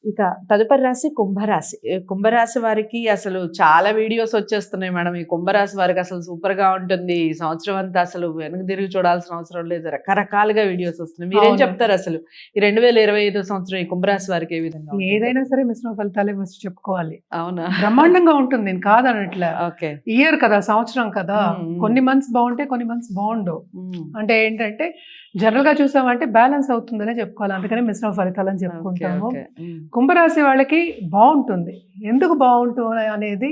ఇక తదుపరి రాశి కుంభరాశి. కుంభరాశి వారికి అసలు చాలా వీడియోస్ వచ్చేస్తున్నాయి మేడం. ఈ కుంభరాశి వారికి అసలు సూపర్‌గా ఉంటుంది. ఈ సంవత్సరం అంతా అసలు వెనక్కి తిరిగి చూడాల్సిన అవసరం లేదు. రకరకాలుగా వీడియోస్ వస్తున్నాయి. మీరేం అవును. చెప్తారు అసలు? ఈ 2025 సంవత్సరం ఈ కుంభరాశి వారికి ఏ విధంగా ఉంటుంది? ఏదైనా సరే మిశ్రమ ఫలితాలే ఫస్ట్ చెప్పుకోవాలి. అవునా? బ్రహ్మాండంగా ఉంటుంది. నేను కాదనట్లే. ఓకే. ఇయర్ కదా, సంవత్సరం కదా. హ్మ్. కొన్ని మంత్స్ బాగుంటాయి, కొన్ని మంత్స్ బాగుండవు. హ్మ్. అంటే ఏంటంటే జనరల్ గా చూసామంటే బ్యాలెన్స్ అవుతుందనే చెప్పుకోవాలి. అందుకనే మిశ్రమ ఫలితాలని ఓకే. చెప్పుకుంటాము. ఓకే. హ్మ్. కుంభరాశి వాళ్ళకి బాగుంటుంది. ఎందుకు బాగుంటుంది అనేది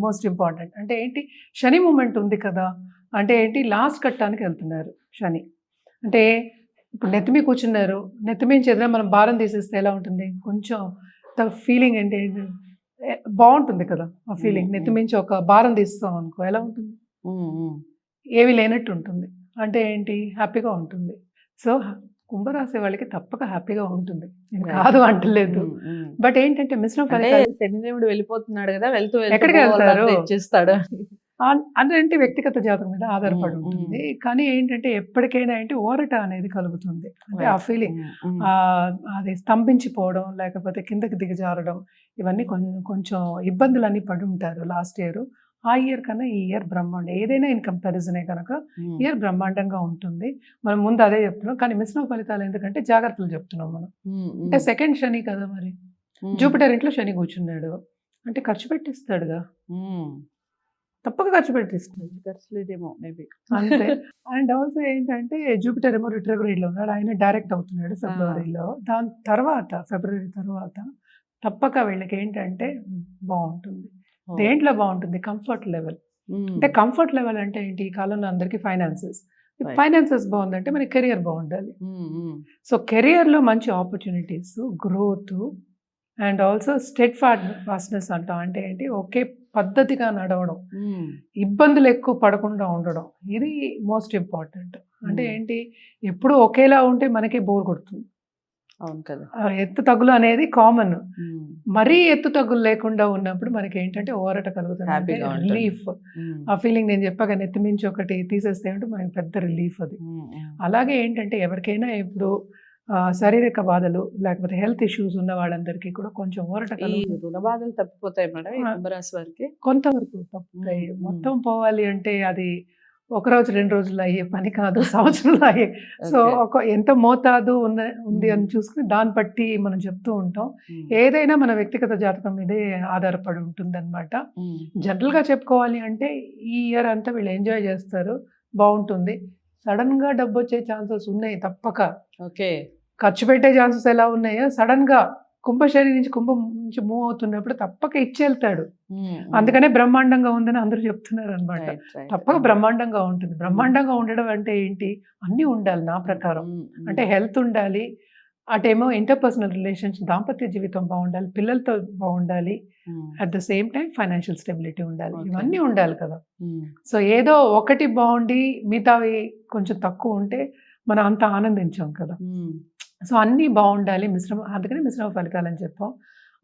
మోస్ట్ ఇంపార్టెంట్. అంటే ఏంటి, శని మూమెంట్ ఉంది కదా. అంటే ఏంటి, లాస్ట్ కట్టానికి వెళ్తున్నారు శని. అంటే ఇప్పుడు నెత్తిమీ కూర్చున్నారు, నెత్తిమీంచి ఏదైనా మనం భారం తీసేస్తే ఎలా ఉంటుంది, కొంచెం ఫీలింగ్ ఏంటి బాగుంటుంది కదా. ఆ ఫీలింగ్ నెత్తిమించి ఒక భారం తీస్తాం అనుకో ఎలా ఉంటుంది, హ్మ్. హ్మ్. ఏమీ లేనట్టు ఉంటుంది. అంటే ఏంటి, హ్యాపీగా ఉంటుంది. సో కుంభరాశి వాళ్ళకి తప్పక హ్యాపీగా ఉంటుంది, నేను రైట్. కాదు అంటలేదు. హ్మ్. హ్మ్. బట్ ఏంటంటే మిశ్రమ అంటే ఫలితాలు శనిదేవుడు వెళ్ళిపోతున్నాడు గదా! వెళ్తూ వెళ్తూ ఎక్కడికి వెళ్తారు భోగవల్లంతా ఇచ్చేస్తాడు. అంటే వ్యక్తిగత జాతకం మీద ఆధారపడి హ్మ్. ఉంటుంది. కానీ ఏంటంటే ఎప్పటికైనా ఏంటి ఊరట అనేది కలుగుతుంది. అంటే ఆ రైట్. ఫీలింగ్ హ్మ్. హ్మ్. అది స్తంభించిపోవడం, లేకపోతే కిందకి దిగజారడం, ఇవన్నీ కొంచెం ఇబ్బందులన్నీ పడి ఉంటారు లాస్ట్ ఇయర్. ఆ ఇయర్ కన్నా ఈ ఇయర్ బ్రహ్మాండం. ఏదైనా ఇన్ కంపారిజనే కనుక హ్మ్. ఇయర్ బ్రహ్మాండంగా ఉంటుంది. మనం ముందు అదే చెప్తున్నాం. కానీ మిశ్రమ ఫలితాలు ఎందుకంటే జాగ్రత్తలు చెప్తున్నాం మనం. హ్మ్. అంటే హ్మ్. సెకండ్ శని కదా మరి. హ్మ్. జూపిటర్ ఇంట్లో శని కూర్చున్నాడు. అంటే ఖర్చు పెట్టిస్తాడుగా. హ్మ్. తప్పక ఖర్చు పెట్టిస్తాడు. మంచి ఖర్చులేదేమో మేబీ. అంతే. అండ్ ఆల్సో ఏంటంటే జూపిటర్ ఏమో రిట్రోగ్రేడ్‌లో ఉన్నాడు. ఆయన డైరెక్ట్ అవుతున్నాడు ఆ! ఫిబ్రవరిలో. దాని తర్వాత ఫిబ్రవరి తర్వాత తప్పక వీళ్ళకేంటంటే బావుంటుంది. ఓహ్! దేంట్లో బావుంటుంది, కంఫర్ట్ లెవెల్. హ్మ్. అంటే కంఫర్ట్ లెవెల్ అంటే ఏంటి, ఈ కాలంలో అందరికీ ఫైనాన్సెస్. రైట్. ఫైనాన్సెస్ బావుందంటే మన కెరియర్ బావుండాలి. హ్మ్. హ్మ్. సో కెరియర్‌లో మంచి opportunities, growth and also fastness అంటాం. అంటే ఏంటి, ఒకే పద్ధతిగా నడవడం. హ్మ్. ఇబ్బందులు ఎక్కువ పడకుండా ఉండడం. ఇది మోస్ట్ ఇంపార్టెంట్. అంటే హ్మ్. ఏంటి, ఎప్పుడూ ఒకేలా ఉంటే మనకే బోర్ కొడుతుంది. అవును కదా! ఎత్తు తగ్గులు అనేది కామన్. హ్మ్. మరీ ఎత్తు తగ్గులు లేకుండా ఉన్నప్పుడు మనకేంటంటే ఊరట కలుగుతుంది. అంటే హ్యాపీగా ఉంటుంది. రిలీఫ్. హ్మ్. ఆ ఫీలింగ్ నేను చెప్పాగా, నెత్తిమించి ఒకటి తీసేస్తే ఏంటో మనకి పెద్ద రిలీఫ్ అది. హ్మ్. హ్మ్. అలాగే ఏంటంటే ఎవరికైనా ఇప్పుడు శారీరక బాధలు లేకపోతే హెల్త్ ఇష్యూస్ ఉన్న వాళ్ళందరికీ కూడా కొంచెం ఊరట ఈ కలుగుతుంది. రుణ బాధలు తప్పిపోతాయి మేడం ఈ ఆ! కుంభరాశి వారికి? కొంతవరకు తప్పుతాయి. హ్మ్. హ్మ్. మొత్తం పోవాలి అంటే అది ఒక రోజు, 2 రోజుల్లో అయ్యే పని కాదు. సంవత్సరంలో అయ్యే. So, okay. ఎంత మోతాదు ఉంది అని హ్మ్. చూసుకొని దాన్ని బట్టి మనం చెప్తూ ఉంటాం. హ్మ్. ఏదైనా మన వ్యక్తిగత జాతకం మీదే ఆధారపడి ఉంటుందనమాట. హ్మ్. జనరల్‌గా చెప్పుకోవాలి అంటే ఈ ఇయర్ అంతా వీళ్ళు ఎంజాయ్ చేస్తారు. బావుంటుంది. సడెన్‌గా డబ్బొచ్చే ఛాన్సెస్ ఉన్నాయి తప్పక. ఓకే. ఖర్చు పెట్టే ఛాన్సెస్ ఎలా ఉన్నాయో సడెన్‌గా కుంభశని నుంచి కుంభం నుంచి మూవ్ అవుతున్నప్పుడు తప్పక ఇచ్చెళ్తాడు. హ్మ్. హ్మ్. అందుకనే బ్రహ్మాండంగా ఉందని అందరూ చెప్తున్నారనమాట. రైట్. రైట్. తప్పక హ్మ్. బ్రహ్మాండంగా ఉంటుంది. హ్మ్. బ్రహ్మాండంగా ఉండడం అంటే ఏంటి, అన్నీ ఉండాలి నా హ్మ్. ప్రకారం. హ్మ్. అంటే హ్మ్. హెల్త్ ఉండాలి. అటేమో ఇంటర్‌పర్సనల్ రిలేషన్స్, దాంపత్య జీవితం బావుండాలి. పిల్లలతో బావుండాలి. హ్మ్. At the same time financial stability ఉండాలి. ఓకే. ఇవన్నీ ఉండాలి కదా. హ్మ్. సో, ఏదో ఒకటి బావుండి మిగతావి కొంచెం తక్కువుంటే మనం అంత ఆనందించం కదా. హ్మ్. సో, అన్నీ బావుండాలి. అందుకని మిశ్రమ ఫలితాలని చెప్పాం.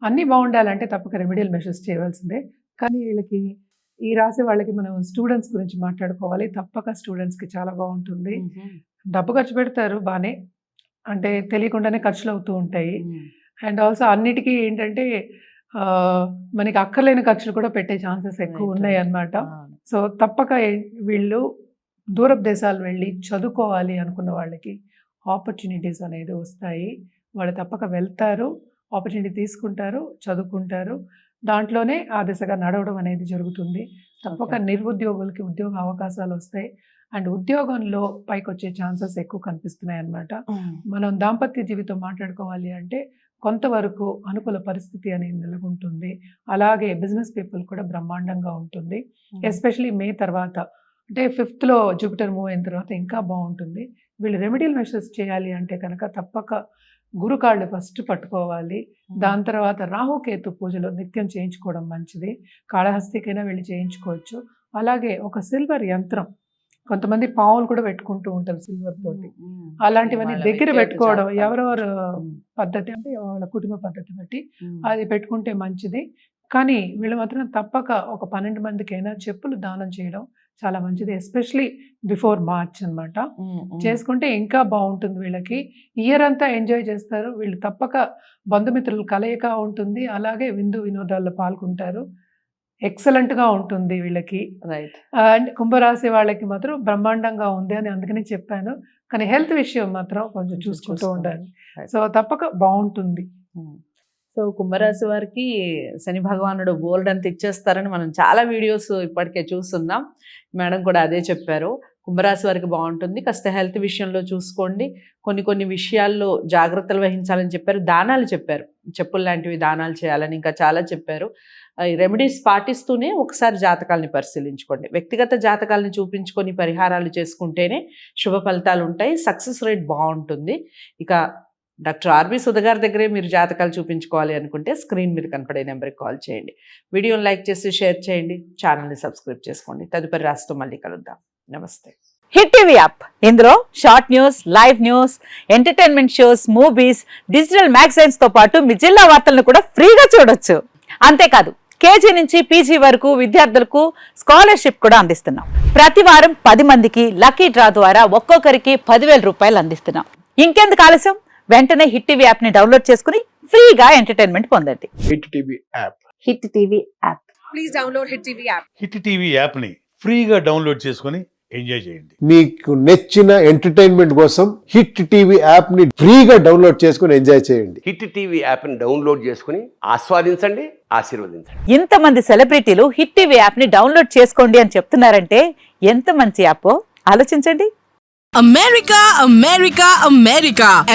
అన్నీ బావుండాలంటే తప్పక రెమెడియల్ మెషర్స్ చేయవలసిందే. కానీ వీళ్ళకి ఈ రాశి వాళ్ళకి మనం స్టూడెంట్స్ గురించి మాట్లాడుకోవాలి. తప్పక స్టూడెంట్స్‌కి చాలా బావుంటుంది. హుహు. డబ్బు ఖర్చు పెడతారు బానే. అంటే తెలియకుండానే ఖర్చులవుతూ ఉంటాయి. హ్మ్. అండ్ ఆల్సో అన్నిటికి ఏంటంటే ఆహ్, మనకి అక్కర్లేని ఖర్చులు కూడా పెట్టే ఛాన్సెస్ రైట్. రైట్. ఎక్కువున్నాయన్నమాట. అవును. సో, తప్పక వీళ్ళు దూరపు దేశాలు వెళ్ళి చదువుకోవాలి అనుకున్న వాళ్ళకి ఆపర్చునిటీస్ అనేది వస్తాయి. వాళ్ళు తప్పక వెళ్తారు. ఆపర్చునిటీ తీసుకుంటారు. చదువుకుంటారు. దాంట్లోనే ఆ దిశగా నడవడం అనేది జరుగుతుంది. తప్పక ఓకే. నిరుద్యోగులకి ఉద్యోగ అవకాశాలొస్తాయి. అండ్ ఉద్యోగంలో పైకొచ్చే ఛాన్సెస్ ఎక్కువ కనిపిస్తున్నాయన్నమాట. హ్మ్. మనం దాంపత్య జీవితం మాట్లాడుకోవాలి అంటే కొంతవరకు అనుకూల పరిస్థితి అనేది నెలకొంటుంది. అలాగే బిజినెస్ పీపుల్ కూడా బ్రహ్మాండంగా ఉంటుంది. హ్మ్. ఎస్పెషల్లీ మే తర్వాత, అంటే 5థ్‌లో జూపిటర్ మూవ్ అయిన తర్వాత ఇంకా బావుంటుంది. వీళ్ళు రెమెడియల్ మెషర్స్ చేయాలి అంటే కనుక తప్పక గురు కాళ్ళు ఫస్ట్ పట్టుకోవాలి. హ్మ్. దాని తర్వాత రాహుకేతు పూజలు నిత్యం చేయించుకోవడం మంచిది. కాళహస్తికైనా వెళ్లి చేయించుకోవచ్చు. అలాగే ఒక సిల్వర్ యంత్రం, కొంతమంది పావులు కూడా పెట్టుకుంటూ ఉంటారు సిల్వర్ తోటి. హ్మ్. హ్మ్. అలాంటివన్నీ వాళ్ళ దగ్గర వ్యక్తిగత పెట్టుకోవడం జాతకాన్ని ఎవరెవరు బట్టి. హ్మ్. పద్ధతి అంటే వాళ్ళ కుటుంబ పద్ధతి బట్టి హ్మ్. అది పెట్టుకుంటే మంచిది. కానీ వీళ్ళు మాత్రం తప్పక ఒక 12 మందికైనా చెప్పులు దానం చేయడం చాలా మంచిది, ఎస్పెషలీ బిఫోర్ మార్చ్ అన్నమాట. చేసుకుంటే ఇంకా బాగుంటుంది వీళ్ళకి. ఇయర్ అంతా ఎంజాయ్ చేస్తారు వీళ్ళు. తప్పక బంధుమిత్రుల కలయిక ఉంటుంది, అలాగే విందు వినోదాల్లో పాల్గొంటారు. ఎక్సలెంట్గా ఉంటుంది వీళ్ళకి. రైట్. అండ్ కుంభరాశి వాళ్ళకి మాత్రం బ్రహ్మాండంగా ఉంది అని అందుకని చెప్పాను. కానీ హెల్త్ విషయం మాత్రం కొంచెం చూసుకుంటూ ఉండాలి. సో తప్పక బాగుంటుంది. సో కుంభరాశి వారికి శని భగవానుడు బోల్డ్ అంత ఇచ్చేస్తారని మనం చాలా వీడియోస్ ఇప్పటికే చూస్తున్నాం. మేడం కూడా అదే చెప్పారు. కుంభరాశి వారికి బాగుంటుంది, కాస్త హెల్త్ విషయంలో చూసుకోండి, కొన్ని విషయాల్లో జాగ్రత్తలు వహించాలని చెప్పారు. దానాలు చెప్పారు, చెప్పులు లాంటివి దానాలు చేయాలని, ఇంకా చాలా చెప్పారు. ఈ రెమెడీస్ పాటిస్తూనే ఒకసారి జాతకాలని పరిశీలించుకోండి. వ్యక్తిగత జాతకాలని చూపించుకొని పరిహారాలు చేసుకుంటేనే శుభ ఫలితాలు ఉంటాయి, సక్సెస్ రేట్ బాగుంటుంది. ఇక డాక్టర్ ఆర్బి సుధ గారి దగ్గరే మీరు జాతకాలు చూపించుకోవాలి అనుకుంటే స్క్రీన్ మీద కనపడే నెంబర్కి కాల్ చేయండి. వీడియోని లైక్ చేసి షేర్ చేయండి, ఛానల్ని సబ్స్క్రైబ్ చేసుకోండి. తదుపరి రాష్ట్రం మళ్ళీ కలుద్దాం. నమస్తే. హిట్ టీవీ యాప్, ఇందులో short news, live news, entertainment shows, movies, digital magazines తో పాటు మీ జిల్లా వార్తలను కూడా ఫ్రీగా చూడొచ్చు. అంతేకాదు కేజీ నుంచి పీజీ వరకు విద్యార్థులకు స్కాలర్షిప్ కూడా అందిస్తున్నాం. ప్రతి వారం 10 మందికి లక్కీ డ్రా ద్వారా ఒక్కొక్కరికి 10,000 రూపాయలు అందిస్తున్నాం. ఇంకెందుకు ఆలస్యం, వెంటనే హిట్ టీవీ యాప్ ని డౌన్లోడ్ చేసుకుని ఫ్రీగా ఎంటర్టైన్మెంట్ పొందండి. Hit TV app. Hit TV app. Please download Hit TV app. Hit TV యాప్ని ఫ్రీగా డౌన్లోడ్ చేసుకొని ఎంజాయ్ చేయండి. మీకు నచ్చిన ఎంటర్టైన్మెంట్ కోసం హిట్ టీవీ యాప్ ని ఫ్రీగా డౌన్లోడ్ చేసుకుని ఎంజాయ్ చేయండి. హిట్ టీవీ యాప్ని డౌన్లోడ్ చేసుకుని ఆస్వాదించండి, ఆశీర్వదించండి. ఇంతమంది సెలబ్రిటీలు హిట్ టీవీ యాప్ ని డౌన్లోడ్ చేసుకోండి అని చెప్తున్నారంటే ఎంత మంచి యాప్ ఆలోచించండి.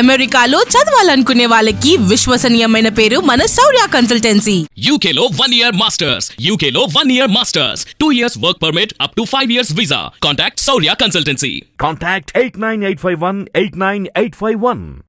అమెరికాలో చదవాలనుకునే వాళ్ళకి విశ్వసనీయమైన పేరు మన శౌర్య కన్సల్టెన్సీ. UK లో 1 year masters. UK లో 1 year masters. 2 years work permit up to 5 years visa. Contact Saurya Consultancy. Contact 89851 89851.